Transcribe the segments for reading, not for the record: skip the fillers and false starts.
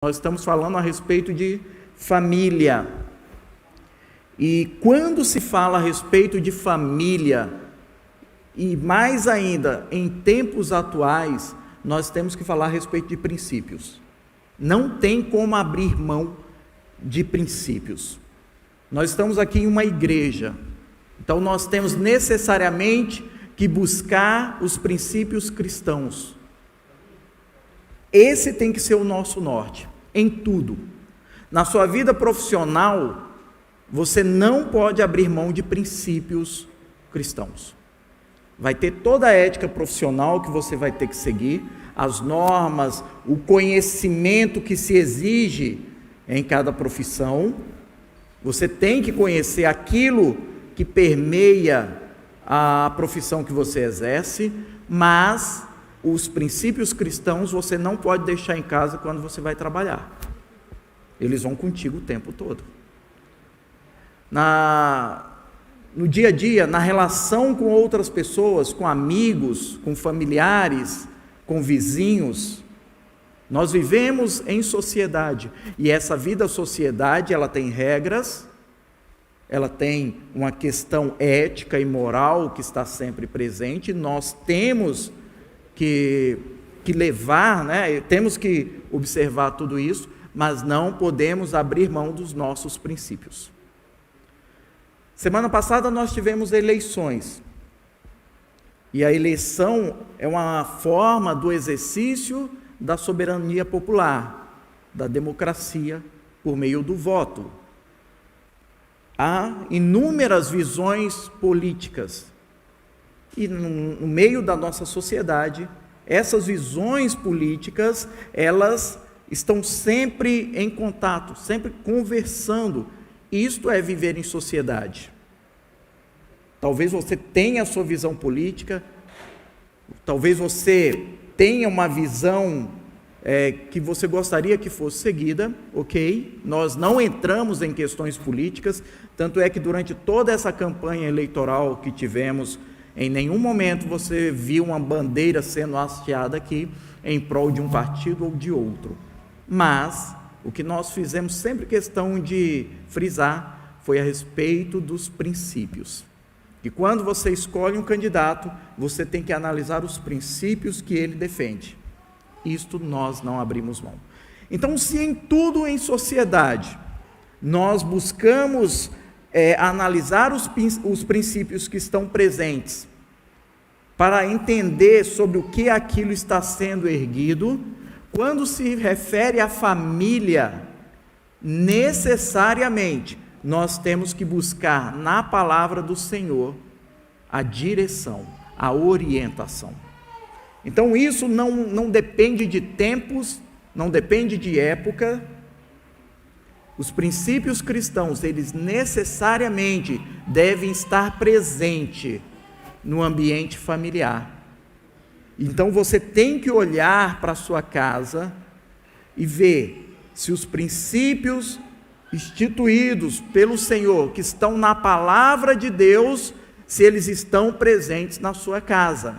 Nós estamos falando a respeito de família. E quando se fala a respeito de família, e mais ainda em tempos atuais, nós temos que falar a respeito de princípios. Não tem como abrir mão de princípios. Nós estamos aqui em uma igreja, então nós temos necessariamente que buscar os princípios cristãos. Esse tem que ser o nosso norte, em tudo. Na sua vida profissional, você não pode abrir mão de princípios cristãos. Vai ter toda a ética profissional que você vai ter que seguir, as normas, o conhecimento que se exige em cada profissão. Você tem que conhecer aquilo que permeia a profissão que você exerce, mas os princípios cristãos você não pode deixar em casa quando você vai trabalhar. Eles vão contigo o tempo todo. No dia a dia, na relação com outras pessoas, com amigos, com familiares, com vizinhos, nós vivemos em sociedade, e essa vida sociedade, ela tem regras, ela tem uma questão ética e moral que está sempre presente, nós temos que levar, temos que observar tudo isso, mas não podemos abrir mão dos nossos princípios. Semana passada nós tivemos eleições, e a eleição é uma forma do exercício da soberania popular, da democracia por meio do voto. Há inúmeras visões políticas, e no meio da nossa sociedade, essas visões políticas, elas estão sempre em contato, sempre conversando. Isto é viver em sociedade. Talvez você tenha a sua visão política, talvez você tenha uma visão que você gostaria que fosse seguida, ok? Nós não entramos em questões políticas, tanto é que durante toda essa campanha eleitoral que tivemos, em nenhum momento você viu uma bandeira sendo hasteada aqui em prol de um partido ou de outro. Mas o que nós fizemos sempre questão de frisar foi a respeito dos princípios. E quando você escolhe um candidato, você tem que analisar os princípios que ele defende. Isto nós não abrimos mão. Então, se em tudo em sociedade nós buscamos analisar os princípios que estão presentes para entender sobre o que aquilo está sendo erguido, quando se refere à família, necessariamente nós temos que buscar na palavra do Senhor a direção, a orientação. Então isso não depende de tempos, não depende de época. Os princípios cristãos, eles necessariamente devem estar presentes no ambiente familiar. Então você tem que olhar para a sua casa e ver se os princípios instituídos pelo Senhor, que estão na palavra de Deus, se eles estão presentes na sua casa.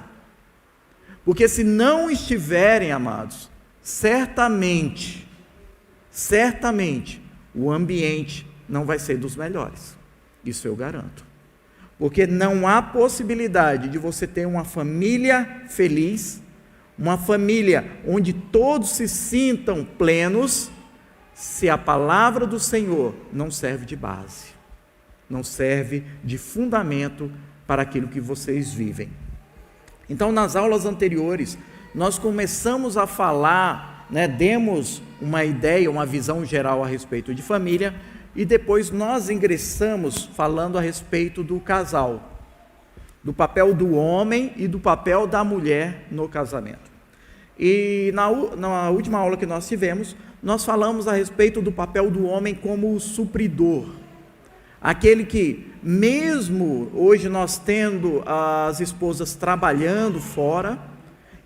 Porque se não estiverem, amados, certamente, o ambiente não vai ser dos melhores. Isso eu garanto. Porque não há possibilidade de você ter uma família feliz, uma família onde todos se sintam plenos, se a palavra do Senhor não serve de base, não serve de fundamento para aquilo que vocês vivem. Então, nas aulas anteriores, nós começamos a falar, demos uma ideia, uma visão geral a respeito de família, e depois nós ingressamos falando a respeito do casal, do papel do homem e do papel da mulher no casamento. E na última aula que nós tivemos, nós falamos a respeito do papel do homem como o supridor, aquele que, mesmo hoje nós tendo as esposas trabalhando fora,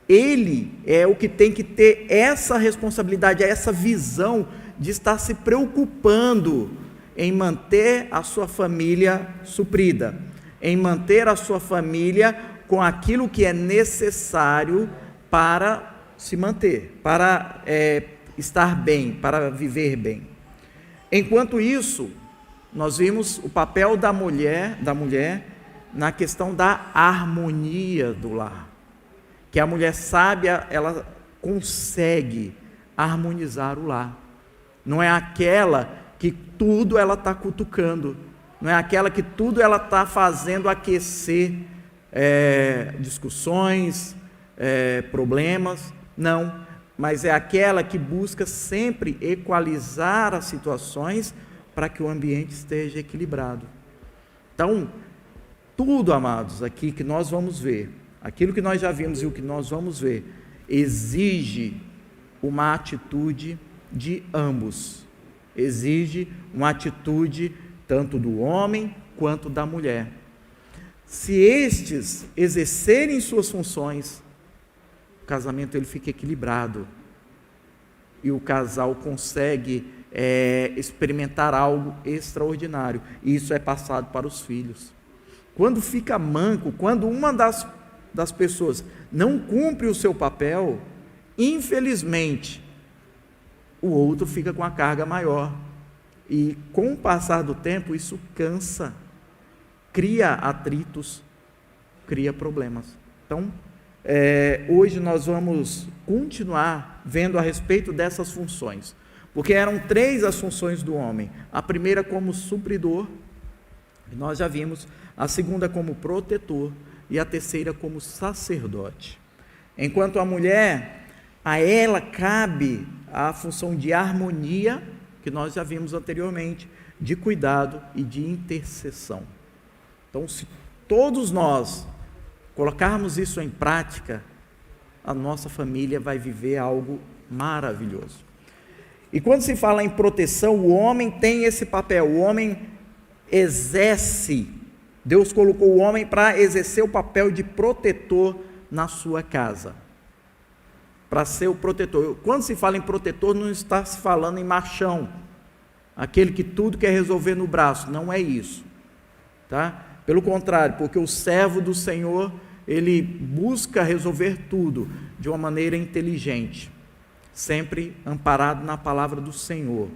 ele é o que tem que ter essa responsabilidade, essa visão de estar se preocupando em manter a sua família suprida, em manter a sua família com aquilo que é necessário para se manter, para estar bem, para viver bem. Enquanto isso, nós vimos o papel da mulher na questão da harmonia do lar. Que a mulher sábia, ela consegue harmonizar o lar. Não é aquela que tudo ela está cutucando, não é aquela que tudo ela está fazendo aquecer discussões, problemas, não, mas é aquela que busca sempre equalizar as situações para que o ambiente esteja equilibrado. Então, tudo, amados, aqui que nós vamos ver, aquilo que nós já vimos e o que nós vamos ver, exige uma atitude de ambos, exige uma atitude tanto do homem quanto da mulher. Se estes exercerem suas funções, o casamento ele fica equilibrado e o casal consegue experimentar algo extraordinário, e isso é passado para os filhos. Quando fica manco, quando uma das pessoas não cumpre o seu papel, infelizmente o outro fica com a carga maior, e com o passar do tempo isso cansa, cria atritos, cria problemas. Então, hoje nós vamos continuar vendo a respeito dessas funções, porque eram 3 as funções do homem. A primeira como supridor, nós já vimos, a segunda como protetor e a terceira como sacerdote. Enquanto a mulher, a ela cabe a função de harmonia, que nós já vimos anteriormente, de cuidado e de intercessão. Então, se todos nós colocarmos isso em prática, a nossa família vai viver algo maravilhoso. E quando se fala em proteção, o homem tem esse papel, o homem exerce, Deus colocou o homem para exercer o papel de protetor na sua casa, para ser o protetor. Quando se fala em protetor, não está se falando em machão, aquele que tudo quer resolver no braço, não é isso, tá? Pelo contrário, porque o servo do Senhor, ele busca resolver tudo de uma maneira inteligente, sempre amparado na palavra do Senhor.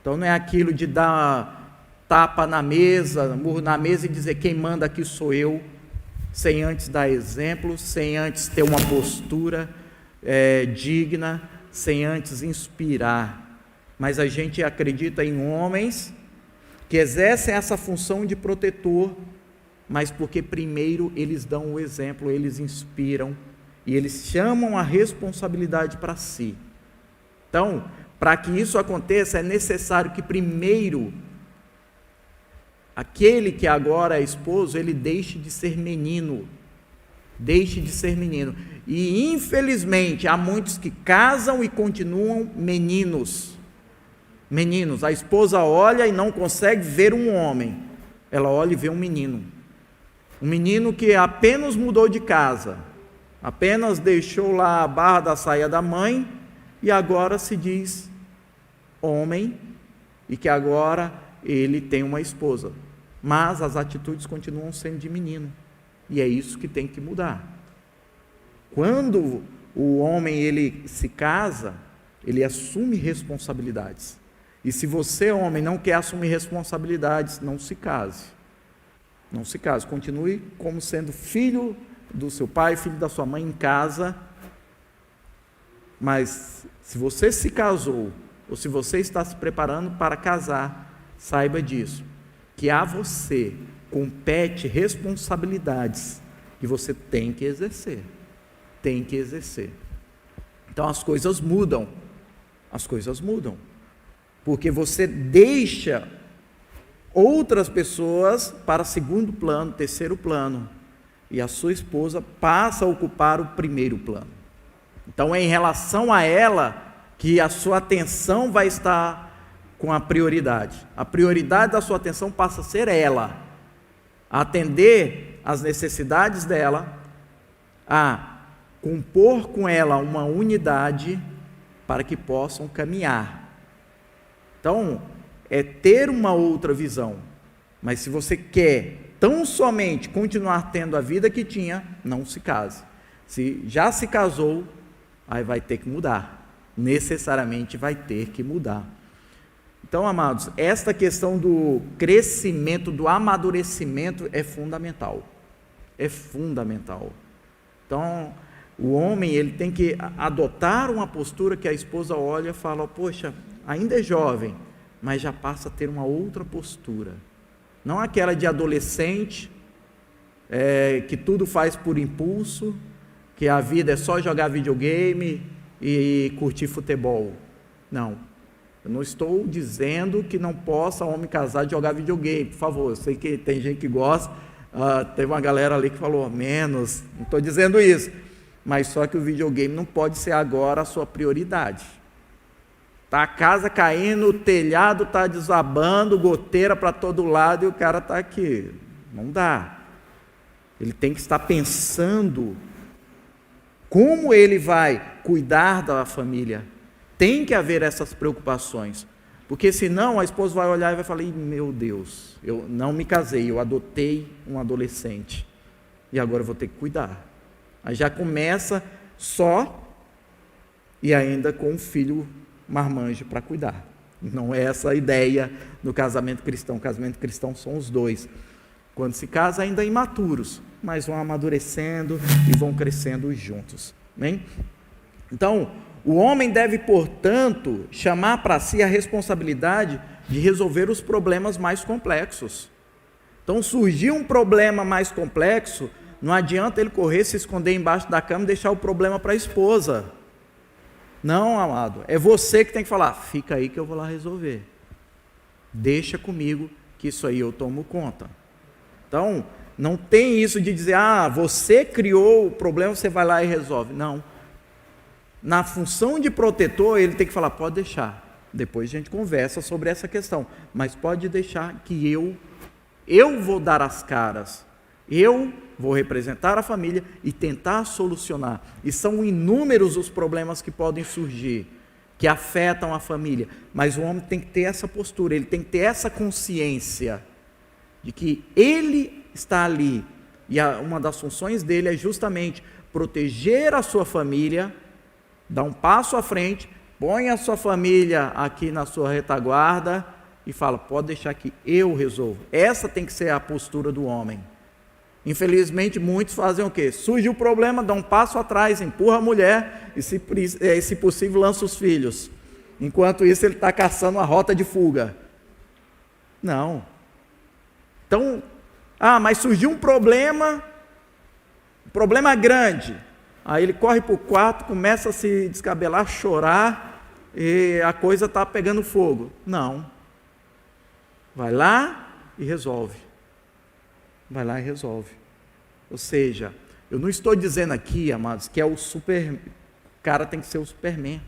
Então não é aquilo de dar tapa na mesa, murro na mesa e dizer quem manda aqui sou eu, sem antes dar exemplo, sem antes ter uma postura digna, sem antes inspirar. Mas a gente acredita em homens que exercem essa função de protetor, mas porque primeiro eles dão o exemplo, eles inspiram e eles chamam a responsabilidade para si. Então, para que isso aconteça, é necessário que primeiro aquele que agora é esposo, ele deixe de ser menino. E infelizmente há muitos que casam e continuam meninos. A esposa olha e não consegue ver um homem, ela olha e vê um menino que apenas mudou de casa, apenas deixou lá a barra da saia da mãe e agora se diz homem e que agora ele tem uma esposa, mas as atitudes continuam sendo de menino, e é isso que tem que mudar. Quando o homem ele se casa, ele assume responsabilidades, e se você, homem, não quer assumir responsabilidades, não se case, continue como sendo filho do seu pai, filho da sua mãe em casa, mas se você se casou, ou se você está se preparando para casar, saiba disso, que a você compete responsabilidades que você tem que exercer, então as coisas mudam, porque você deixa outras pessoas para segundo plano, terceiro plano, e a sua esposa passa a ocupar o primeiro plano. Então é em relação a ela que a sua atenção vai estar com a prioridade da sua atenção passa a ser ela, a atender às necessidades dela, a compor com ela uma unidade para que possam caminhar. Então, é ter uma outra visão, mas se você quer tão somente continuar tendo a vida que tinha, não se case. Se já se casou, aí vai ter que mudar, necessariamente vai ter que mudar. Então, amados, esta questão do crescimento, do amadurecimento é fundamental. É fundamental. Então, o homem ele tem que adotar uma postura que a esposa olha e fala, poxa, ainda é jovem, mas já passa a ter uma outra postura. Não aquela de adolescente, que tudo faz por impulso, que a vida é só jogar videogame e curtir futebol. Não. Eu não estou dizendo que não possa homem casado jogar videogame, por favor. Eu sei que tem gente que gosta, teve uma galera ali que falou menos, não estou dizendo isso. Mas só que o videogame não pode ser agora a sua prioridade. Está a casa caindo, o telhado está desabando, goteira para todo lado e o cara está aqui. Não dá. Ele tem que estar pensando como ele vai cuidar da família. Tem que haver essas preocupações. Porque senão a esposa vai olhar e vai falar, meu Deus, eu não me casei, eu adotei um adolescente. E agora eu vou ter que cuidar. Aí já começa só e ainda com um filho marmanjo para cuidar. Não é essa a ideia do casamento cristão. O casamento cristão são os dois. Quando se casa, ainda imaturos, mas vão amadurecendo e vão crescendo juntos. Amém? Então, o homem deve, portanto, chamar para si a responsabilidade de resolver os problemas mais complexos. Então, surgiu um problema mais complexo, não adianta ele correr, se esconder embaixo da cama e deixar o problema para a esposa. Não, amado, é você que tem que falar, fica aí que eu vou lá resolver. Deixa comigo que isso aí eu tomo conta. Então, não tem isso de dizer, você criou o problema, você vai lá e resolve. Não. Na função de protetor, ele tem que falar, pode deixar. Depois a gente conversa sobre essa questão. Mas pode deixar que eu vou dar as caras. Eu vou representar a família e tentar solucionar. E são inúmeros os problemas que podem surgir, que afetam a família. Mas o homem tem que ter essa postura, ele tem que ter essa consciência de que ele está ali. E uma das funções dele é justamente proteger a sua família, dar um passo à frente, põe a sua família aqui na sua retaguarda e fala, pode deixar que eu resolvo. Essa tem que ser a postura do homem. Infelizmente, muitos fazem o quê? Surge o problema, dá um passo atrás, empurra a mulher e, se possível, lança os filhos. Enquanto isso, ele está caçando uma rota de fuga. Não. Então, mas surgiu um problema grande. Aí ele corre para o quarto, começa a se descabelar, chorar, e a coisa está pegando fogo. Não. Vai lá e resolve. Vai lá e resolve. Ou seja, eu não estou dizendo aqui, amados, que o cara tem que ser o Superman,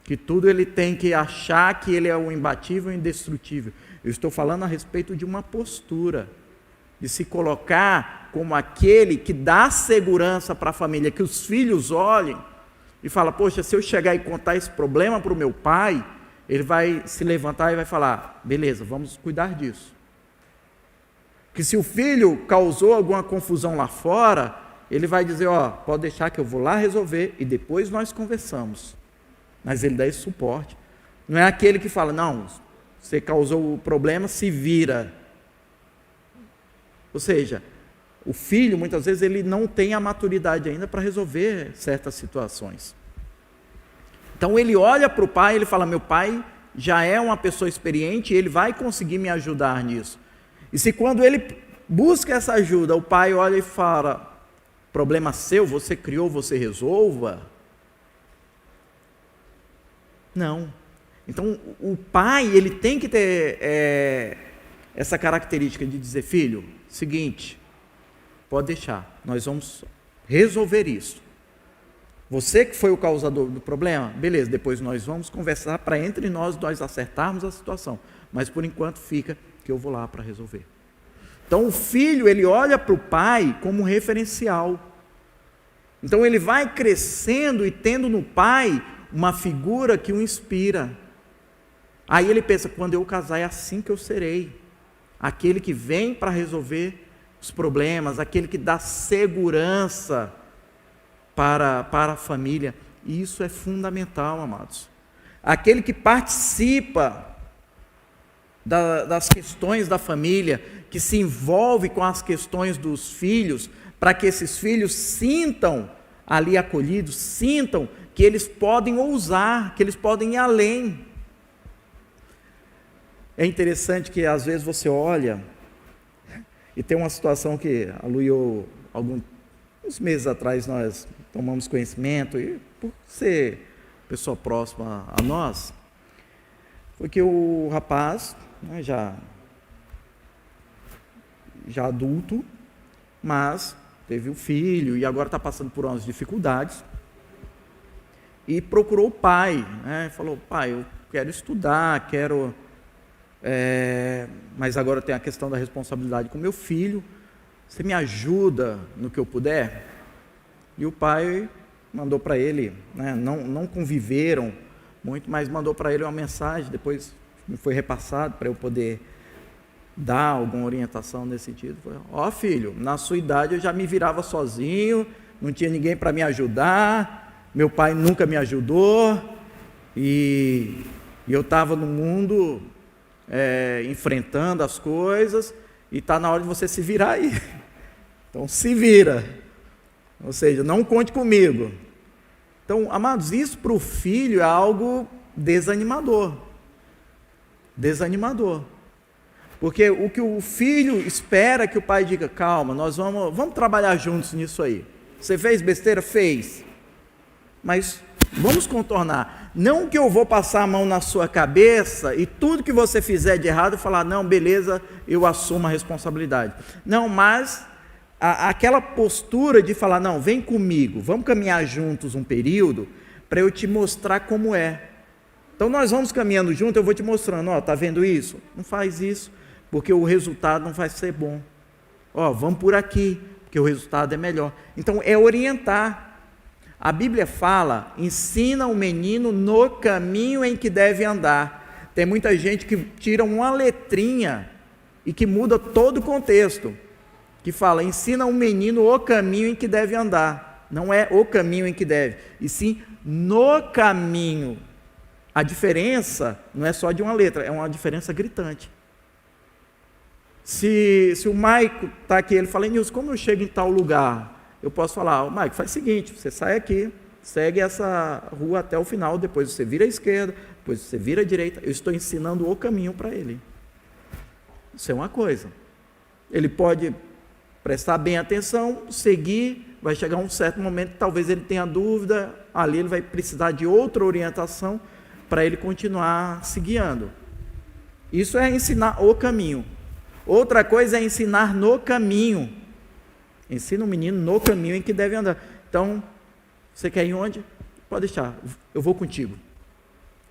que tudo ele tem que achar que ele é o imbatível e indestrutível. Eu estou falando a respeito de uma postura, de se colocar como aquele que dá segurança para a família, que os filhos olhem e falam, poxa, se eu chegar e contar esse problema para o meu pai, ele vai se levantar e vai falar, beleza, vamos cuidar disso. Que se o filho causou alguma confusão lá fora, ele vai dizer, pode deixar que eu vou lá resolver e depois nós conversamos. Mas ele dá esse suporte. Não é aquele que fala, não, você causou o problema, se vira. Ou seja, o filho, muitas vezes, ele não tem a maturidade ainda para resolver certas situações. Então, ele olha para o pai e ele fala, meu pai já é uma pessoa experiente e ele vai conseguir me ajudar nisso. E se quando ele busca essa ajuda, o pai olha e fala, problema seu, você criou, você resolva. Não. Então, o pai, ele tem que ter essa característica de dizer, filho, seguinte, pode deixar, nós vamos resolver isso. Você que foi o causador do problema, beleza, depois nós vamos conversar para entre nós acertarmos a situação. Mas por enquanto fica que eu vou lá para resolver. Então o filho, ele olha para o pai como um referencial. Então ele vai crescendo e tendo no pai uma figura que o inspira. Aí ele pensa, quando eu casar é assim que eu serei. Aquele que vem para resolver os problemas, aquele que dá segurança para a família. Isso é fundamental, amados. Aquele que participa das questões da família, que se envolve com as questões dos filhos, para que esses filhos sintam ali acolhidos, sintam que eles podem ousar, que eles podem ir além. É interessante que às vezes você olha, e tem uma situação que a Lu e eu, uns meses atrás, nós tomamos conhecimento, e por ser pessoa próxima a nós, foi que o rapaz, né, já adulto, mas teve um filho e agora está passando por umas dificuldades, e procurou o pai, né, falou: pai, eu quero estudar, mas agora tem a questão da responsabilidade com meu filho, você me ajuda no que eu puder? E o pai mandou para ele, né, não conviveram muito, mas mandou para ele uma mensagem, depois me foi repassado para eu poder dar alguma orientação nesse sentido. Ó, filho, na sua idade eu já me virava sozinho, não tinha ninguém para me ajudar, meu pai nunca me ajudou, e eu estava no mundo enfrentando as coisas, e está na hora de você se virar aí. Então se vira, ou seja, não conte comigo. Então, amados, isso para o filho é algo desanimador, porque o que o filho espera é que o pai diga: calma, nós vamos trabalhar juntos nisso aí, você fez besteira? Fez, mas vamos contornar, não que eu vou passar a mão na sua cabeça e tudo que você fizer de errado falar: não, beleza, eu assumo a responsabilidade. Não, mas aquela postura de falar: não, vem comigo, vamos caminhar juntos um período, para eu te mostrar como é. Então nós vamos caminhando junto, eu vou te mostrando: ó, tá vendo isso? Não faz isso, porque o resultado não vai ser bom. Ó, vamos por aqui, porque o resultado é melhor. Então é orientar. A Bíblia fala: ensina o menino no caminho em que deve andar. Tem muita gente que tira uma letrinha e que muda todo o contexto, que fala: ensina o menino o caminho em que deve andar. Não é o caminho em que deve, e sim no caminho. A diferença não é só de uma letra, é uma diferença gritante. Se o Maico está aqui, ele fala: Nilson, como eu chego em tal lugar? Eu posso falar: Maico, faz o seguinte, você sai aqui, segue essa rua até o final, depois você vira à esquerda, depois você vira à direita. Eu estou ensinando o caminho para ele. Isso é uma coisa. Ele pode prestar bem atenção, seguir, vai chegar um certo momento, talvez ele tenha dúvida, ali ele vai precisar de outra orientação para ele continuar se guiando. Isso é ensinar o caminho. Outra coisa é ensinar no caminho. Ensina o menino no caminho em que deve andar. Então, você quer ir onde? Pode deixar, eu vou contigo.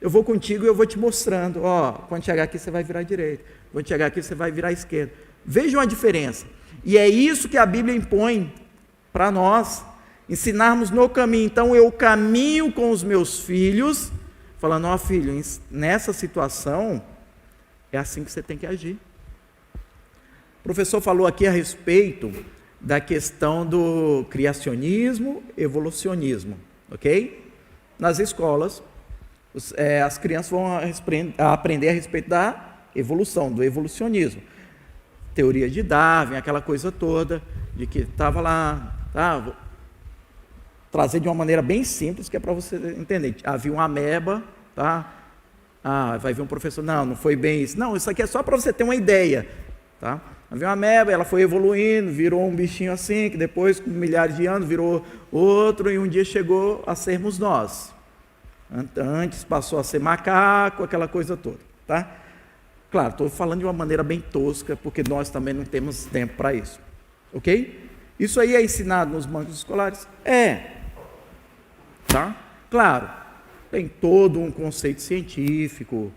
Eu vou contigo e eu vou te mostrando. Ó, quando chegar aqui você vai virar à direita, quando chegar aqui você vai virar à esquerda. Vejam a diferença. E é isso que a Bíblia impõe para nós, ensinarmos no caminho. Então eu caminho com os meus filhos, falando: ó, filho, nessa situação é assim que você tem que agir. O professor falou aqui a respeito da questão do criacionismo, evolucionismo, ok? Nas escolas, as crianças vão aprender a respeito da evolução, do evolucionismo. Teoria de Darwin, aquela coisa toda, de que estava lá, tá? Vou trazer de uma maneira bem simples, que é para você entender. Havia uma ameba, tá? Vai vir um professor: não foi bem isso. Não, isso aqui é só para você ter uma ideia, tá? Havia uma ameba, ela foi evoluindo, virou um bichinho assim, que depois, com milhares de anos, virou outro, e um dia chegou a sermos nós. Antes passou a ser macaco, aquela coisa toda, tá? Claro, estou falando de uma maneira bem tosca, porque nós também não temos tempo para isso, ok? Isso aí é ensinado nos bancos escolares? Tá? Claro, tem todo um conceito científico,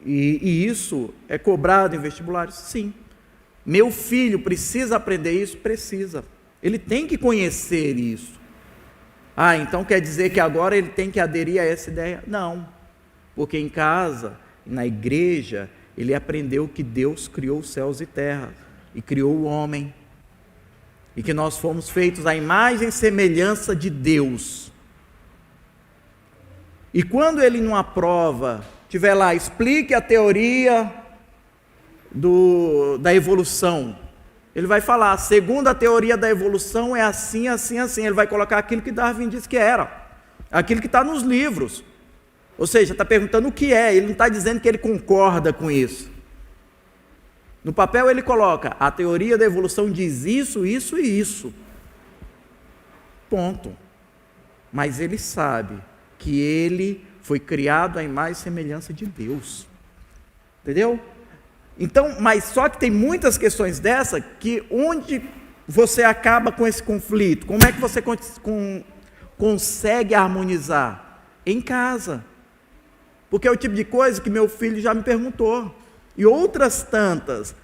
e isso é cobrado em vestibulares? Sim. Meu filho precisa aprender isso? Precisa. Ele tem que conhecer isso. Então quer dizer que agora ele tem que aderir a essa ideia? Não, porque em casa, na igreja, ele aprendeu que Deus criou os céus e terra, e criou o homem, e que nós fomos feitos à imagem e semelhança de Deus. E quando ele numa prova tiver lá, explique a teoria da evolução, ele vai falar, segundo a teoria da evolução é assim, assim, assim. Ele vai colocar aquilo que Darwin disse que era, aquilo que está nos livros. Ou seja, está perguntando o que é, ele não está dizendo que ele concorda com isso. No papel ele coloca, a teoria da evolução diz isso, isso e isso. Ponto. Mas ele sabe que ele foi criado à imagem e semelhança de Deus. Entendeu? Então, mas só que tem muitas questões dessa que onde você acaba com esse conflito? Como é que você consegue harmonizar? Em casa. Porque é o tipo de coisa que meu filho já me perguntou. E outras tantas.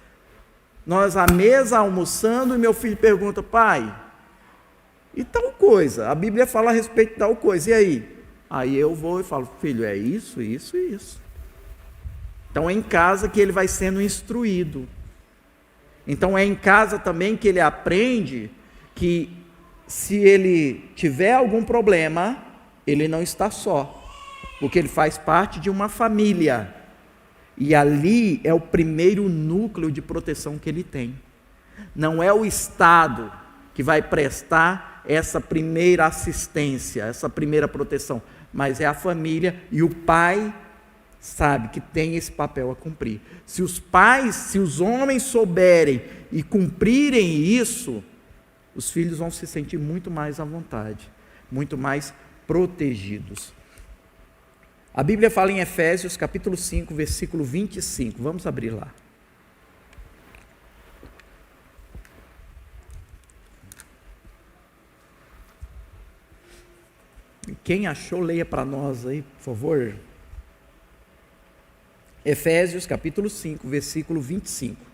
Nós à mesa almoçando e meu filho pergunta, pai, e tal coisa? A Bíblia fala a respeito de tal coisa, e aí? Aí eu vou e falo, filho, é isso, isso e isso. Então é em casa que ele vai sendo instruído. Então é em casa também que ele aprende que se ele tiver algum problema, ele não está só. Porque ele faz parte de uma família. E ali é o primeiro núcleo de proteção que ele tem. Não é o Estado que vai prestar essa primeira assistência, essa primeira proteção, mas é a família e o pai sabe que tem esse papel a cumprir. Se os homens souberem e cumprirem isso, os filhos vão se sentir muito mais à vontade, muito mais protegidos. A Bíblia fala em Efésios capítulo 5, versículo 25. Vamos abrir lá. Quem achou, leia para nós aí, por favor. Efésios capítulo 5, versículo 25.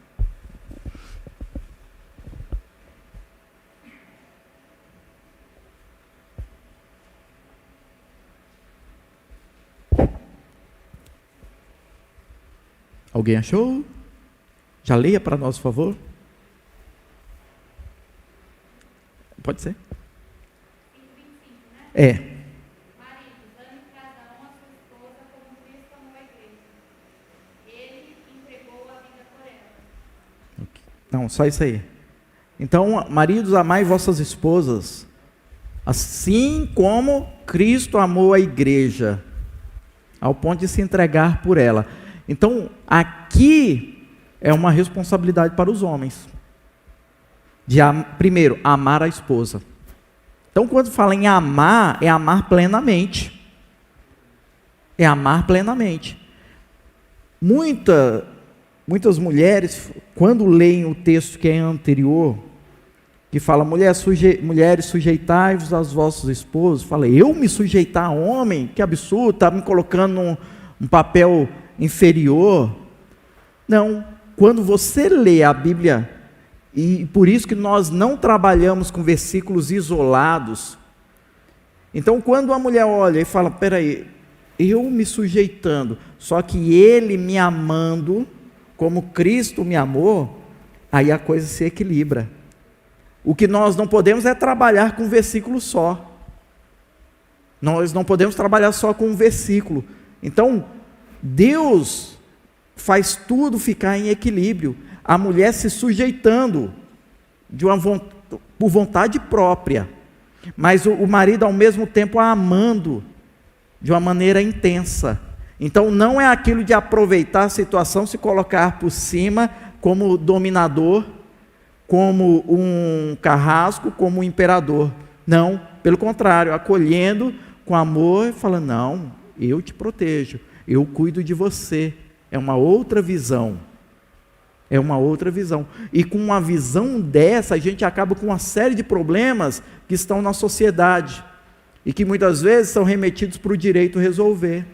Alguém achou? Já leia para nós, por favor. Pode ser? É. Maridos, ame cada um a sua esposa como Cristo amou a igreja. Ele entregou a vida por ela. Não, só isso aí. Então, maridos, amai vossas esposas, assim como Cristo amou a igreja, ao ponto de se entregar por ela. Então, aqui é uma responsabilidade para os homens. Primeiro, amar a esposa. Então, quando fala em amar, é amar plenamente. É amar plenamente. Muitas mulheres, quando leem o texto que é anterior, que fala, mulheres, sujeitai-vos aos vossos esposos, fala, eu me sujeitar a homem? Que absurdo, está me colocando num papel inferior. Não, quando você lê a Bíblia, e por isso que nós não trabalhamos com versículos isolados. Então, quando a mulher olha e fala, peraí, eu me sujeitando, só que ele me amando, como Cristo me amou, aí a coisa se equilibra. O que nós não podemos é trabalhar com um versículo só. Nós não podemos trabalhar só com um versículo. Então, Deus faz tudo ficar em equilíbrio. A mulher se sujeitando por vontade própria, mas o marido ao mesmo tempo a amando de uma maneira intensa. Então não é aquilo de aproveitar a situação, se colocar por cima como dominador, como um carrasco, como um imperador. Não, pelo contrário, acolhendo com amor, falando, não, eu te protejo, eu cuido de você. É uma outra visão. É uma outra visão. E com uma visão dessa, a gente acaba com uma série de problemas que estão na sociedade e que muitas vezes são remetidos para o direito resolver.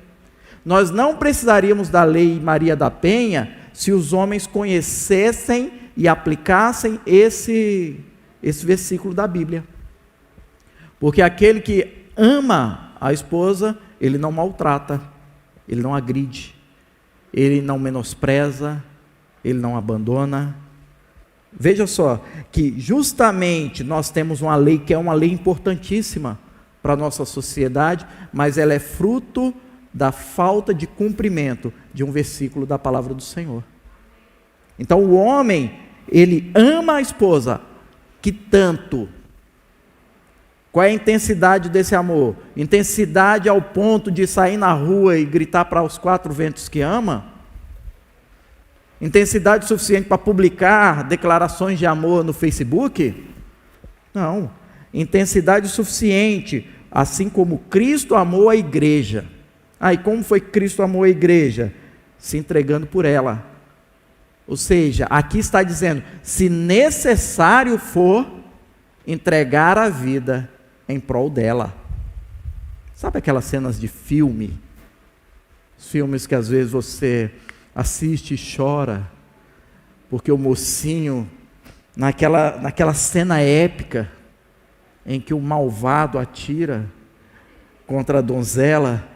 Nós não precisaríamos da lei Maria da Penha se os homens conhecessem e aplicassem esse versículo da Bíblia. Porque aquele que ama a esposa, ele não maltrata, ele não agride, ele não menospreza, ele não abandona. Veja só, que justamente nós temos uma lei que é uma lei importantíssima, para a nossa sociedade, mas ela é fruto da falta de cumprimento de um versículo da palavra do Senhor. Então o homem, ele ama a esposa, que tanto? Qual é a intensidade desse amor? Intensidade ao ponto de sair na rua e gritar para os quatro ventos que ama? Intensidade suficiente para publicar declarações de amor no Facebook? Não. Intensidade suficiente, assim como Cristo amou a igreja. E como foi que Cristo amou a igreja? Se entregando por ela. Ou seja, aqui está dizendo, se necessário for, entregar a vida em prol dela. Sabe aquelas cenas de filme? Os filmes que às vezes você assiste e chora, porque o mocinho, naquela cena épica, em que o malvado atira contra a donzela,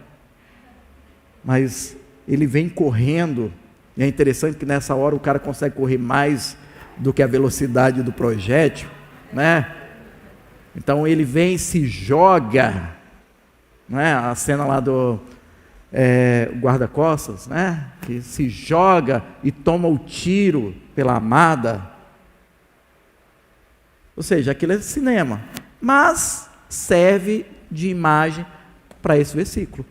mas ele vem correndo, e é interessante que nessa hora o cara consegue correr mais do que a velocidade do projétil, né? Então ele vem e se joga, né? A cena lá do guarda-costas, né? Que se joga e toma o tiro pela amada. Ou seja, aquilo é cinema, mas serve de imagem para esse versículo.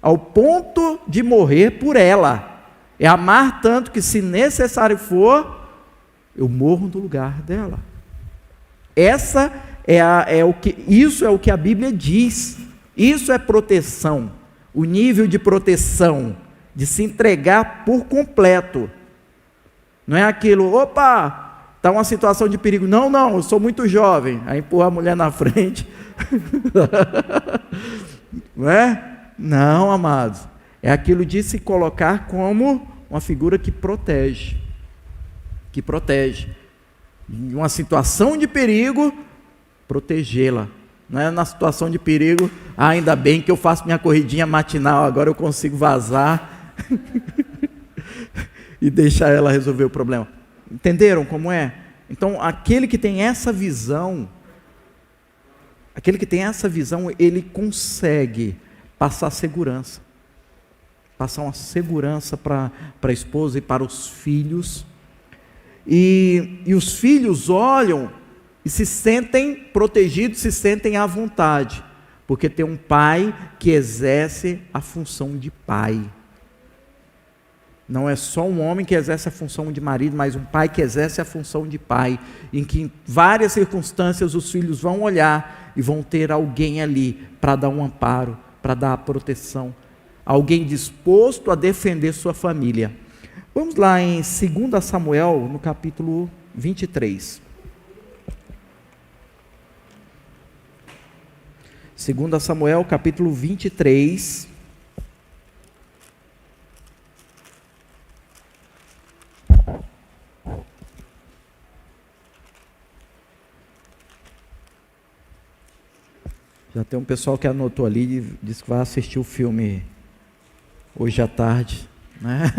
Ao ponto de morrer por ela. É amar tanto que, se necessário for, eu morro no lugar dela. Isso é o que a Bíblia diz. Isso é proteção. O nível de proteção, de se entregar por completo. Não é aquilo, opa, está uma situação de perigo. Não, eu sou muito jovem. Aí empurra a mulher na frente. Não é? Não, amados. É aquilo de se colocar como uma figura que protege. Que protege. Em uma situação de perigo, protegê-la. Não é na situação de perigo, ainda bem que eu faço minha corridinha matinal, agora eu consigo vazar e deixar ela resolver o problema. Entenderam como é? Então, aquele que tem essa visão, ele consegue passar segurança. Passar uma segurança para a esposa e para os filhos. E os filhos olham e se sentem protegidos, se sentem à vontade, porque tem um pai que exerce a função de pai. Não é só um homem que exerce a função de marido, mas um pai que exerce a função de pai, em que em várias circunstâncias os filhos vão olhar e vão ter alguém ali para dar um amparo, para dar a proteção, alguém disposto a defender sua família. Vamos lá em 2 Samuel, no capítulo 23. 2 Samuel, capítulo 23. Já tem um pessoal que anotou ali e disse que vai assistir o filme hoje à tarde, né?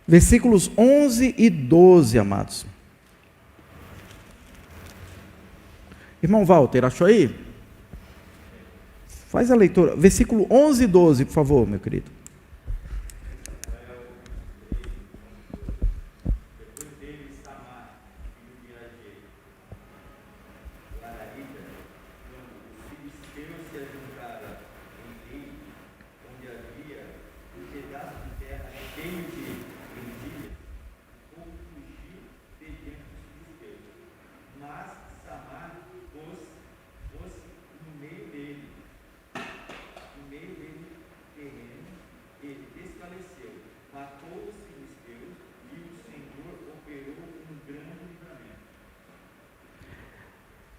Versículos 11 e 12, amados. Irmão Walter, achou aí? Faz a leitura. Versículo 11 e 12, por favor, meu querido.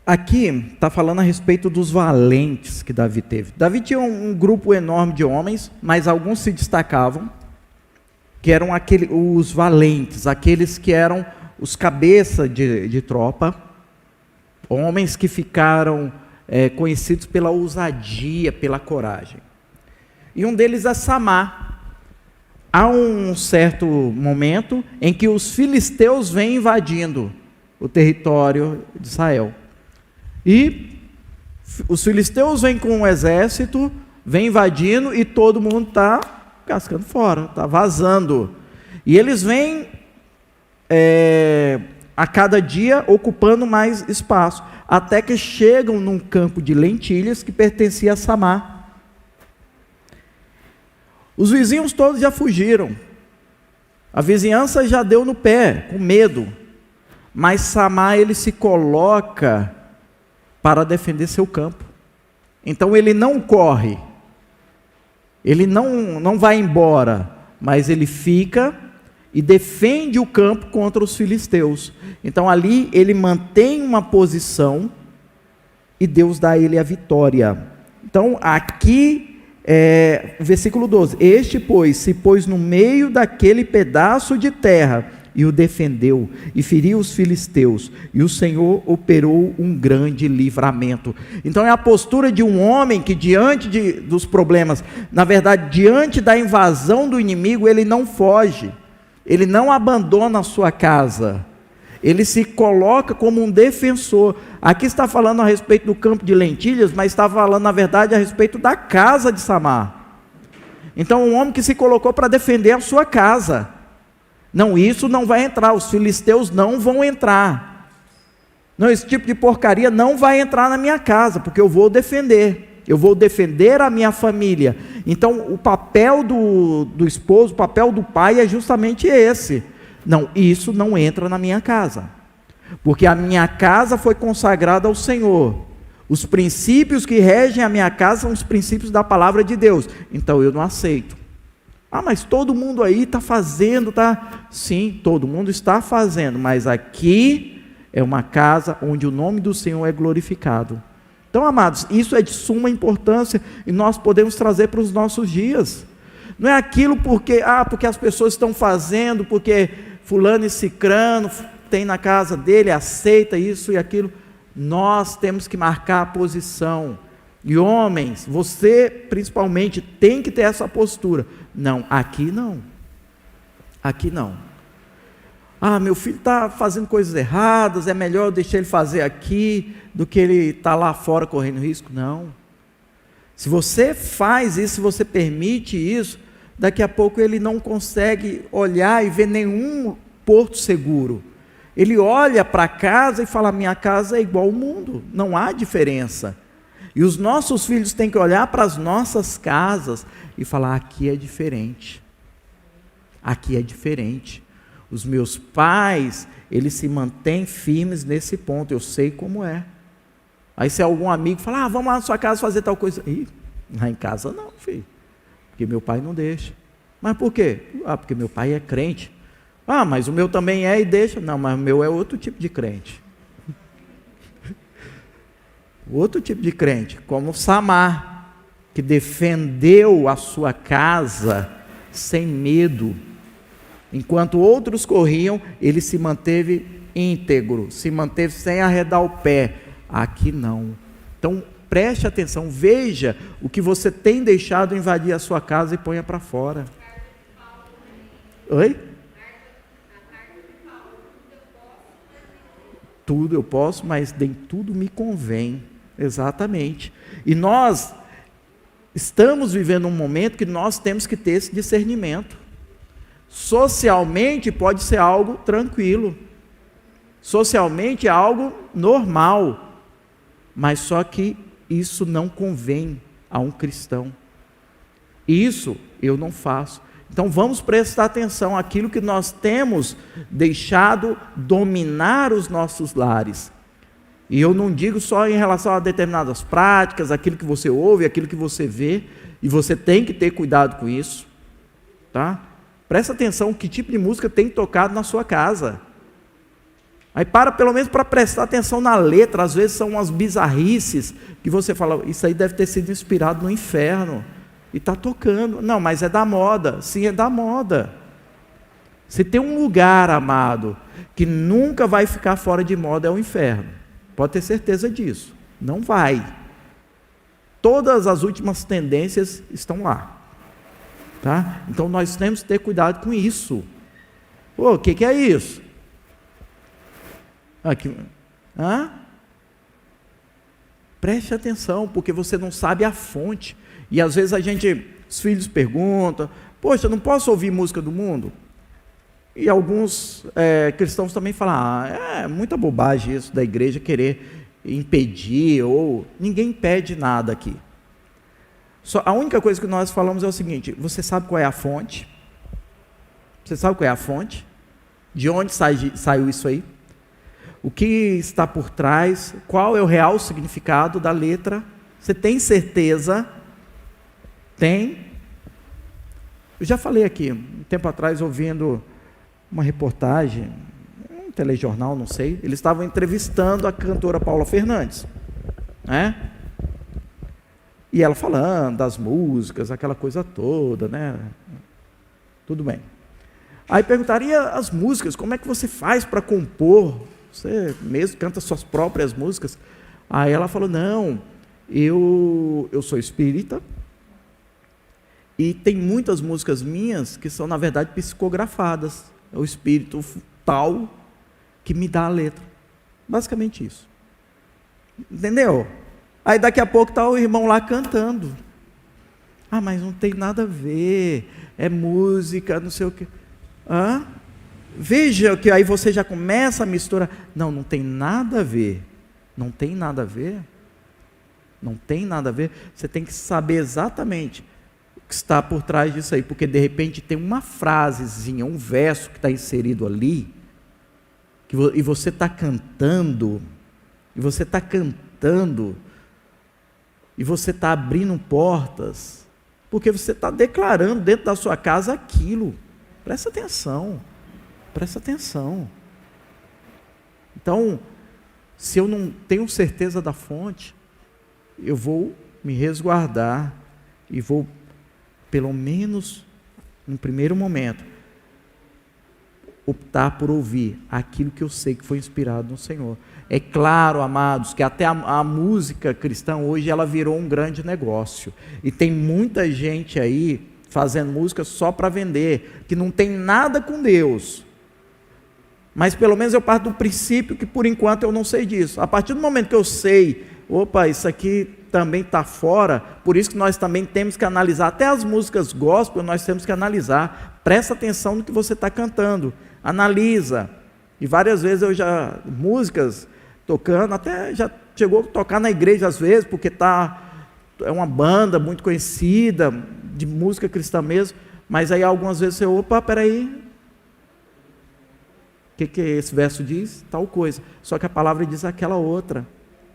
Aqui está falando a respeito dos valentes que Davi teve. Davi tinha um grupo enorme de homens, mas alguns se destacavam, que eram os valentes, aqueles que eram os cabeças de tropa, homens que ficaram conhecidos pela ousadia, pela coragem. E um deles é Samá. há um certo momento em que os filisteus vêm invadindo o território de Israel. E os filisteus vêm com um exército, vêm invadindo e todo mundo está cascando fora, está vazando. E eles vêm a cada dia ocupando mais espaço, até que chegam num campo de lentilhas que pertencia a Samar. Os vizinhos todos já fugiram, a vizinhança já deu no pé, com medo, mas Samar, ele se coloca para defender seu campo. Então ele não corre, ele não vai embora, mas ele fica e defende o campo contra os filisteus. Então ali ele mantém uma posição e Deus dá a ele a vitória. Então aqui, versículo 12: este, pois, se pôs no meio daquele pedaço de terra e o defendeu, e feriu os filisteus, e o Senhor operou um grande livramento. Então é a postura de um homem que diante dos problemas, na verdade, diante da invasão do inimigo, ele não foge, ele não abandona a sua casa, ele se coloca como um defensor. Aqui está falando a respeito do campo de lentilhas, mas está falando, na verdade, a respeito da casa de Samar. Então, um homem que se colocou para defender a sua casa. Não, isso não vai entrar, os filisteus não vão entrar. Não, esse tipo de porcaria não vai entrar na minha casa, porque eu vou defender a minha família. Então, o papel do esposo, o papel do pai é justamente esse. Não, isso não entra na minha casa, porque a minha casa foi consagrada ao Senhor. Os princípios que regem a minha casa são os princípios da palavra de Deus. Então, eu não aceito. Ah, mas todo mundo aí está fazendo, tá? Sim, todo mundo está fazendo, mas aqui é uma casa onde o nome do Senhor é glorificado. Então, amados, isso é de suma importância e nós podemos trazer para os nossos dias. Não é aquilo porque as pessoas estão fazendo, porque fulano e cicrano tem na casa dele, aceita isso e aquilo. Nós temos que marcar a posição. E homens, você principalmente tem que ter essa postura. Não, aqui não. Aqui não. Ah, meu filho está fazendo coisas erradas, é melhor eu deixar ele fazer aqui do que ele estar lá fora correndo risco. Não. Se você faz isso, se você permite isso, daqui a pouco ele não consegue olhar e ver nenhum porto seguro. Ele olha para casa e fala: minha casa é igual ao mundo, não há diferença. E os nossos filhos têm que olhar para as nossas casas e falar: aqui é diferente. Aqui é diferente. Os meus pais, eles se mantêm firmes nesse ponto, eu sei como é. Aí se algum amigo fala: vamos lá na sua casa fazer tal coisa. Ih, lá em casa não, filho, porque meu pai não deixa. Mas por quê? Porque meu pai é crente. Mas o meu também é e deixa. Não, mas o meu é outro tipo de crente. Outro tipo de crente, como Samar, que defendeu a sua casa sem medo. Enquanto outros corriam, ele se manteve íntegro, se manteve sem arredar o pé. Aqui não. Então, preste atenção, veja o que você tem deixado invadir a sua casa e ponha para fora. Oi? Tudo eu posso, mas nem tudo me convém. Exatamente. E nós estamos vivendo um momento que nós temos que ter esse discernimento. Socialmente pode ser algo tranquilo. Socialmente é algo normal. Mas só que isso não convém a um cristão. Isso eu não faço. Então vamos prestar atenção àquilo que nós temos deixado dominar os nossos lares. E eu não digo só em relação a determinadas práticas, aquilo que você ouve, aquilo que você vê, e você tem que ter cuidado com isso, tá? Presta atenção que tipo de música tem tocado na sua casa. Aí pelo menos para prestar atenção na letra, às vezes são umas bizarrices, que você fala: isso aí deve ter sido inspirado no inferno, e está tocando. Não, mas é da moda. Sim, é da moda. Se tem um lugar, amado, que nunca vai ficar fora de moda, é o inferno. Pode ter certeza disso. Não vai. Todas as últimas tendências estão lá. Tá? Então nós temos que ter cuidado com isso. Pô, o que é isso? Aqui. Preste atenção, porque você não sabe a fonte. E às vezes os filhos perguntam, poxa, eu não posso ouvir música do mundo? E alguns cristãos também falam, é muita bobagem isso da igreja querer impedir, ou ninguém impede nada aqui. Só, a única coisa que nós falamos é o seguinte, você sabe qual é a fonte? Você sabe qual é a fonte? De onde saiu isso aí? O que está por trás? Qual é o real significado da letra? Você tem certeza? Tem? Eu já falei aqui, um tempo atrás, ouvindo uma reportagem, um telejornal, não sei, eles estavam entrevistando a cantora Paula Fernandes, né? E ela falando das músicas, aquela coisa toda, né? Tudo bem. Aí perguntaram, e as músicas, como é que você faz para compor? Você mesmo canta suas próprias músicas? Aí ela falou, não, eu sou espírita, e tem muitas músicas minhas que são, na verdade, psicografadas. É o espírito tal que me dá a letra. Basicamente isso. Entendeu? Aí daqui a pouco está o irmão lá cantando. Mas não tem nada a ver. É música, não sei o quê. Veja que aí você já começa a misturar. Não tem nada a ver. Não tem nada a ver. Não tem nada a ver. Você tem que saber exatamente o que está por trás disso aí, porque de repente tem uma frasezinha, um verso que está inserido ali, e você está cantando, e você está abrindo portas, porque você está declarando dentro da sua casa aquilo. Presta atenção. Então, se eu não tenho certeza da fonte, eu vou me resguardar e vou, pelo menos no primeiro momento, optar por ouvir aquilo que eu sei que foi inspirado no Senhor. É claro, amados, que até a música cristã hoje ela virou um grande negócio, e tem muita gente aí fazendo música só para vender, que não tem nada com Deus. Mas pelo menos eu parto do princípio que por enquanto eu não sei disso. A partir do momento que eu sei, isso aqui também está fora, por isso que nós também temos que analisar, até as músicas gospel nós temos que analisar, presta atenção no que você está cantando, analisa. E várias vezes músicas tocando, até já chegou a tocar na igreja às vezes, porque é uma banda muito conhecida, de música cristã mesmo, mas aí algumas vezes você, peraí, o que esse verso diz? Tal coisa, só que a palavra diz aquela outra.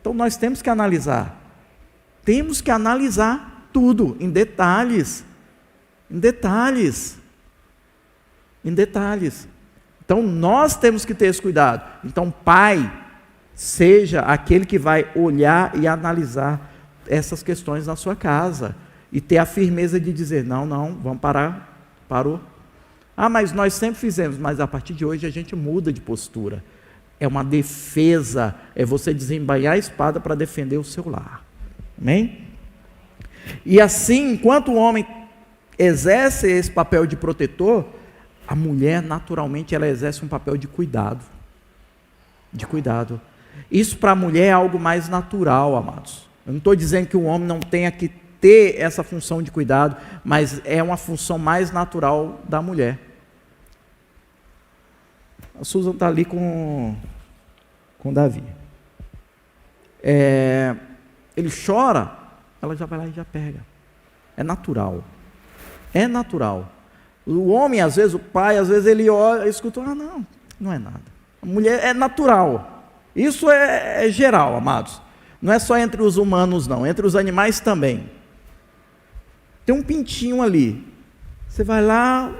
Então nós temos que analisar tudo, em detalhes. Então nós temos que ter esse cuidado. Então, pai, seja aquele que vai olhar e analisar essas questões na sua casa, e ter a firmeza de dizer, não, vamos parar, parou. Mas nós sempre fizemos, mas a partir de hoje a gente muda de postura. É uma defesa, é você desembainhar a espada para defender o seu lar. Amém? E assim, enquanto o homem exerce esse papel de protetor, a mulher naturalmente ela exerce um papel de cuidado. Isso para a mulher é algo mais natural, amados. Eu não estou dizendo que o homem não tenha que ter essa função de cuidado, mas é uma função mais natural da mulher. A Susan está ali com Davi. Ele chora, ela já vai lá e já pega. É natural. O homem, às vezes, o pai, às vezes ele olha, escuta, não é nada. A mulher é natural. Isso é geral, amados. Não é só entre os humanos, não. Entre os animais também. Tem um pintinho ali. Você vai lá,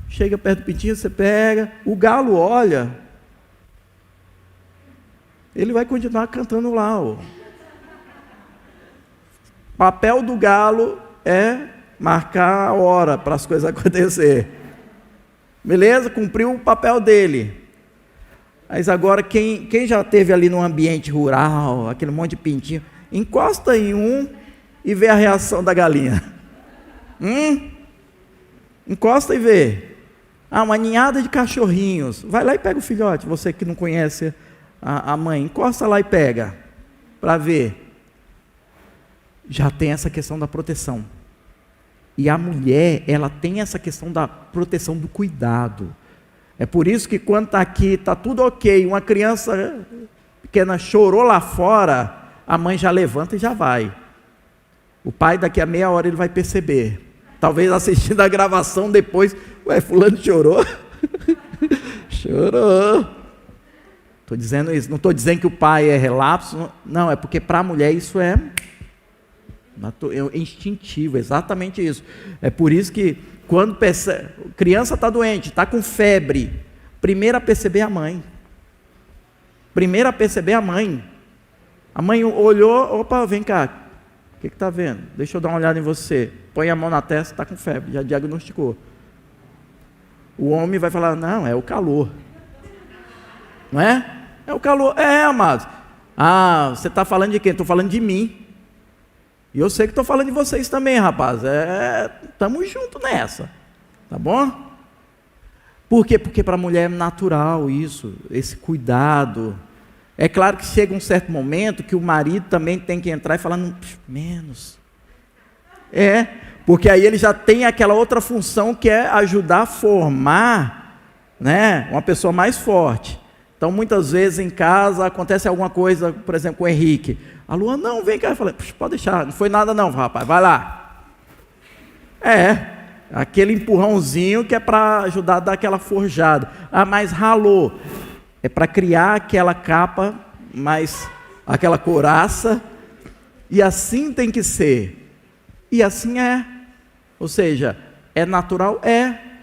chega perto do pintinho, você pega. O galo olha. Ele vai continuar cantando lá. O papel do galo é marcar a hora para as coisas acontecer. Beleza? Cumpriu o papel dele. Mas agora, quem já esteve ali no ambiente rural, aquele monte de pintinho, encosta em um e vê a reação da galinha. Encosta e vê. Uma ninhada de cachorrinhos. Vai lá e pega o filhote, você que não conhece a mãe. Encosta lá e pega, para ver. Já tem essa questão da proteção. E a mulher, ela tem essa questão da proteção, do cuidado. É por isso que quando está aqui, está tudo ok, uma criança pequena chorou lá fora, a mãe já levanta e já vai. O pai daqui a meia hora ele vai perceber. Talvez assistindo a gravação depois, ué, fulano chorou? Chorou. Estou dizendo isso, não estou dizendo que o pai é relapso, não, é porque para a mulher isso é instintivo, exatamente isso. É por isso que quando criança está doente, está com febre, primeiro a perceber é a mãe. Primeiro a perceber é a mãe. A mãe olhou, opa, vem cá, o que está vendo? Deixa eu dar uma olhada em você. Põe a mão na testa, está com febre, já diagnosticou. O homem vai falar, não, é o calor. Não é? É o calor. É, amados. Você está falando de quem? Estou falando de mim. E eu sei que estou falando de vocês também, rapaz. Estamos juntos nessa. Tá bom? Por quê? Porque para a mulher é natural isso, esse cuidado. É claro que chega um certo momento que o marido também tem que entrar e falar, menos. Porque aí ele já tem aquela outra função que é ajudar a formar, né, uma pessoa mais forte. Então, muitas vezes em casa acontece alguma coisa, por exemplo, com o Henrique. A Luana, não, vem cá. Eu falei, pode deixar, não foi nada não, rapaz, vai lá. Aquele empurrãozinho que é para ajudar a dar aquela forjada. Mas ralou. É para criar aquela capa, aquela couraça. E assim tem que ser. E assim é. Ou seja, é natural?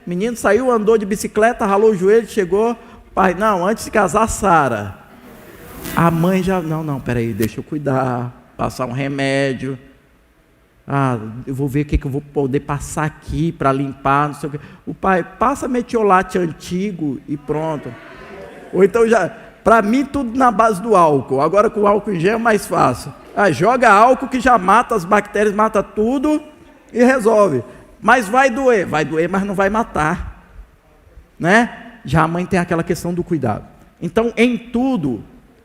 Menino saiu, andou de bicicleta, ralou o joelho, chegou. Pai, não, antes de casar, Sara. A mãe já, não, peraí, deixa eu cuidar, passar um remédio. Eu vou ver o que eu vou poder passar aqui para limpar, não sei o quê. O pai, passa metiolate antigo e pronto. Ou então já, para mim tudo na base do álcool. Agora com o álcool em gel é mais fácil. Joga álcool que já mata as bactérias, mata tudo e resolve. Mas vai doer, mas não vai matar. Né? Já a mãe tem aquela questão do cuidado. Então, em tudo,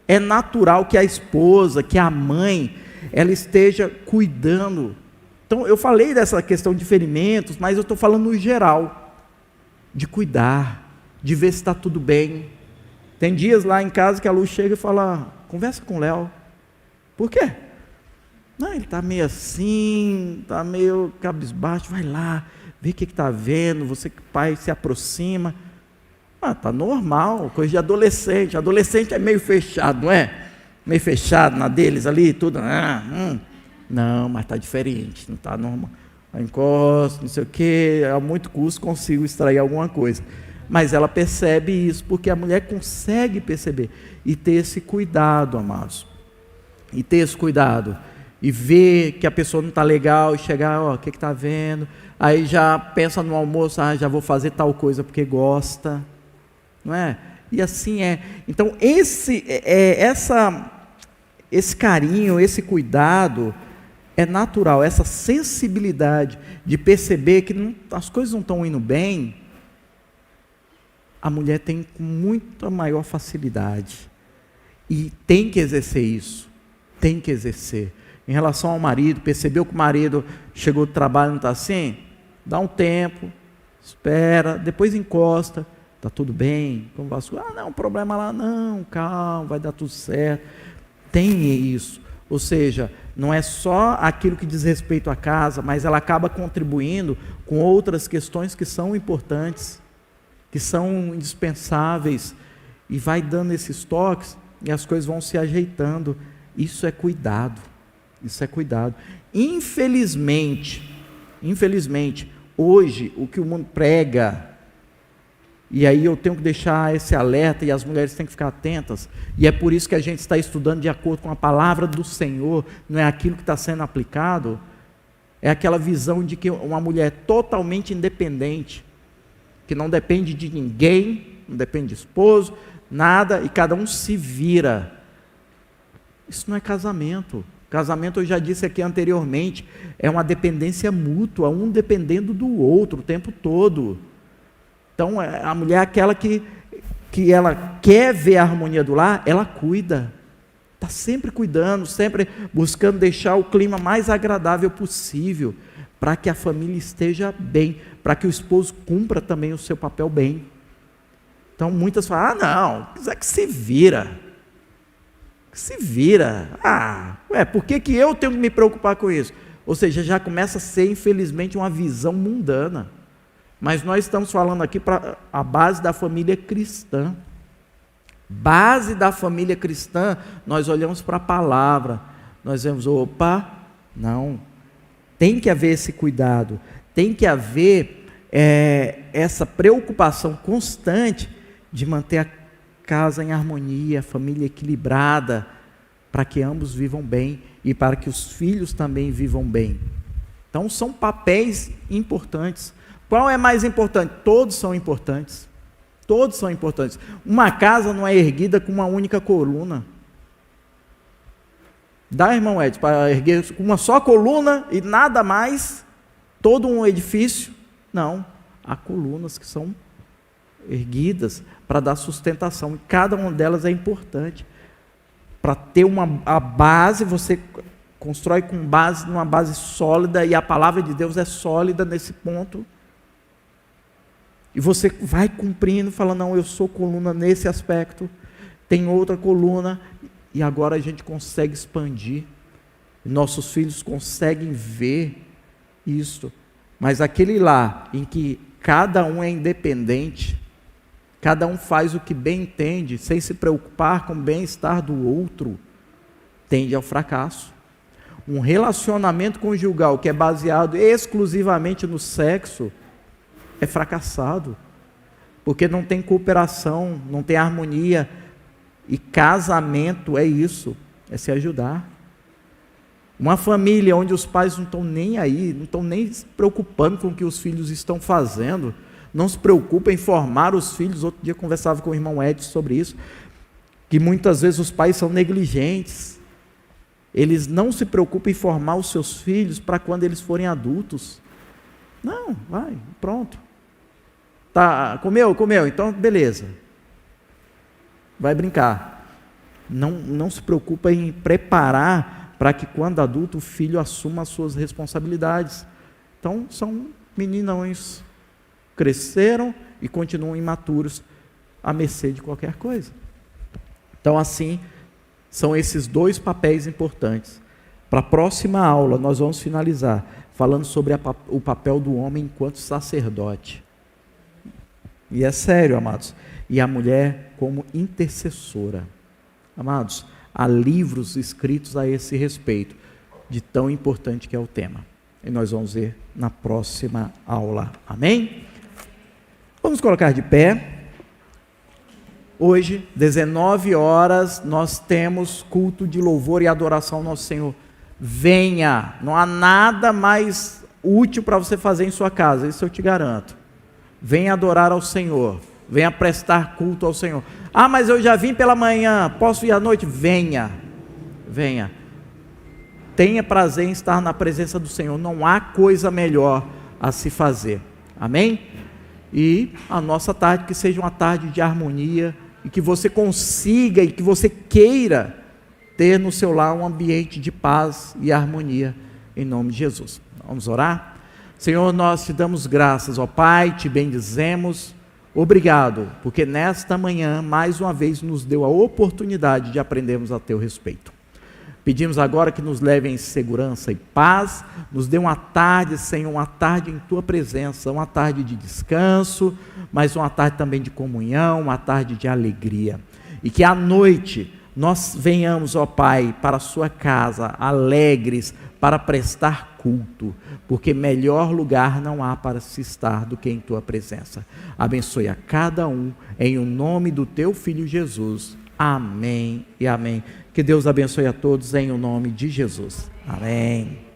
é natural que a esposa, que a mãe, ela esteja cuidando. Então, eu falei dessa questão de ferimentos, mas eu estou falando no geral, de cuidar, de ver se está tudo bem. Tem dias lá em casa que a Lu chega e fala, conversa com o Léo. Por quê? Não, ele está meio assim, está meio cabisbaixo, vai lá, vê o que está vendo, você que pai se aproxima. Está normal, coisa de adolescente. Adolescente é meio fechado, não é? Meio fechado na deles ali, tudo. Não, mas está diferente, não está normal. Encosta, não sei o quê, a muito custo consigo extrair alguma coisa. Mas ela percebe isso, porque a mulher consegue perceber. E ter esse cuidado, amados. E ter esse cuidado. E ver que a pessoa não está legal, e chegar, o que está vendo? Aí já pensa no almoço, já vou fazer tal coisa porque gosta. Não é? E assim é. Então esse carinho, esse cuidado é natural, essa sensibilidade de perceber que as coisas não estão indo bem, a mulher tem com muita maior facilidade e tem que exercer isso, tem que exercer. Em relação ao marido, percebeu que o marido chegou do trabalho e não está assim? Dá um tempo, espera, depois encosta. Está tudo bem? Como vai? Não, problema lá, não, calma, vai dar tudo certo. Tem isso. Ou seja, não é só aquilo que diz respeito à casa, mas ela acaba contribuindo com outras questões que são importantes, que são indispensáveis, e vai dando esses toques e as coisas vão se ajeitando. Isso é cuidado. Isso é cuidado. Infelizmente, hoje, o que o mundo prega, e aí eu tenho que deixar esse alerta, e as mulheres têm que ficar atentas, e é por isso que a gente está estudando de acordo com a palavra do Senhor, não é aquilo que está sendo aplicado, é aquela visão de que uma mulher totalmente independente, que não depende de ninguém, não depende de esposo, nada, e cada um se vira. Isso não é casamento. Casamento, eu já disse aqui anteriormente, é uma dependência mútua, um dependendo do outro o tempo todo. Então, a mulher é aquela que ela quer ver a harmonia do lar, ela cuida. Está sempre cuidando, sempre buscando deixar o clima mais agradável possível, para que a família esteja bem, para que o esposo cumpra também o seu papel bem. Então, muitas falam, não, quiser que se vira. Se vira. Por que eu tenho que me preocupar com isso? Ou seja, já começa a ser, infelizmente, uma visão mundana. Mas nós estamos falando aqui para a base da família cristã. Base da família cristã, nós olhamos para a palavra, nós vemos, não, tem que haver esse cuidado, tem que haver essa preocupação constante de manter a casa em harmonia, a família equilibrada, para que ambos vivam bem e para que os filhos também vivam bem. Então são papéis importantes. Qual é mais importante? Todos são importantes. Todos são importantes. Uma casa não é erguida com uma única coluna. Dá, irmão Edson, para erguer com uma só coluna e nada mais, todo um edifício? Não. Há colunas que são erguidas para dar sustentação. E cada uma delas é importante. Para ter a base, você constrói com base, numa base sólida, e a palavra de Deus é sólida nesse ponto. E você vai cumprindo, falando, não, eu sou coluna nesse aspecto, tem outra coluna, e agora a gente consegue expandir. Nossos filhos conseguem ver isso. Mas aquele lá, em que cada um é independente, cada um faz o que bem entende, sem se preocupar com o bem-estar do outro, tende ao fracasso. Um relacionamento conjugal que é baseado exclusivamente no sexo, é fracassado, porque não tem cooperação, não tem harmonia, e casamento é isso, é se ajudar. Uma família onde os pais não estão nem aí, não estão nem se preocupando com o que os filhos estão fazendo, não se preocupam em formar os filhos. Outro dia eu conversava com o irmão Edson sobre isso, que muitas vezes os pais são negligentes, eles não se preocupam em formar os seus filhos para quando eles forem adultos. Não, vai, pronto. Tá, comeu, então beleza. Vai brincar. Não se preocupa em preparar para que quando adulto o filho assuma as suas responsabilidades. Então são meninões, cresceram e continuam imaturos, à mercê de qualquer coisa. Então assim, são esses dois papéis importantes. Para a próxima aula nós vamos finalizar falando sobre o papel do homem enquanto sacerdote. E é sério, amados. E a mulher como intercessora. Amados, há livros escritos a esse respeito, de tão importante que é o tema. E nós vamos ver na próxima aula. Amém? Vamos colocar de pé. Hoje, 19 horas, nós temos culto de louvor e adoração ao nosso Senhor. Venha, não há nada mais útil para você fazer em sua casa, isso eu te garanto. Venha adorar ao Senhor, venha prestar culto ao Senhor. Mas eu já vim pela manhã, posso ir à noite? Venha. Tenha prazer em estar na presença do Senhor, não há coisa melhor a se fazer. Amém? E a nossa tarde, que seja uma tarde de harmonia, e que você consiga e que você queira ter no seu lar um ambiente de paz e harmonia, em nome de Jesus. Vamos orar? Senhor, nós te damos graças, ó Pai, te bendizemos, obrigado, porque nesta manhã, mais uma vez, nos deu a oportunidade de aprendermos a teu respeito. Pedimos agora que nos leve em segurança e paz, nos dê uma tarde, Senhor, uma tarde em tua presença, uma tarde de descanso, mas uma tarde também de comunhão, uma tarde de alegria. E que à noite nós venhamos, ó Pai, para a sua casa, alegres, para prestar culto, porque melhor lugar não há para se estar do que em tua presença. Abençoe a cada um, em o nome do teu Filho Jesus. Amém e amém. Que Deus abençoe a todos em o nome de Jesus. Amém.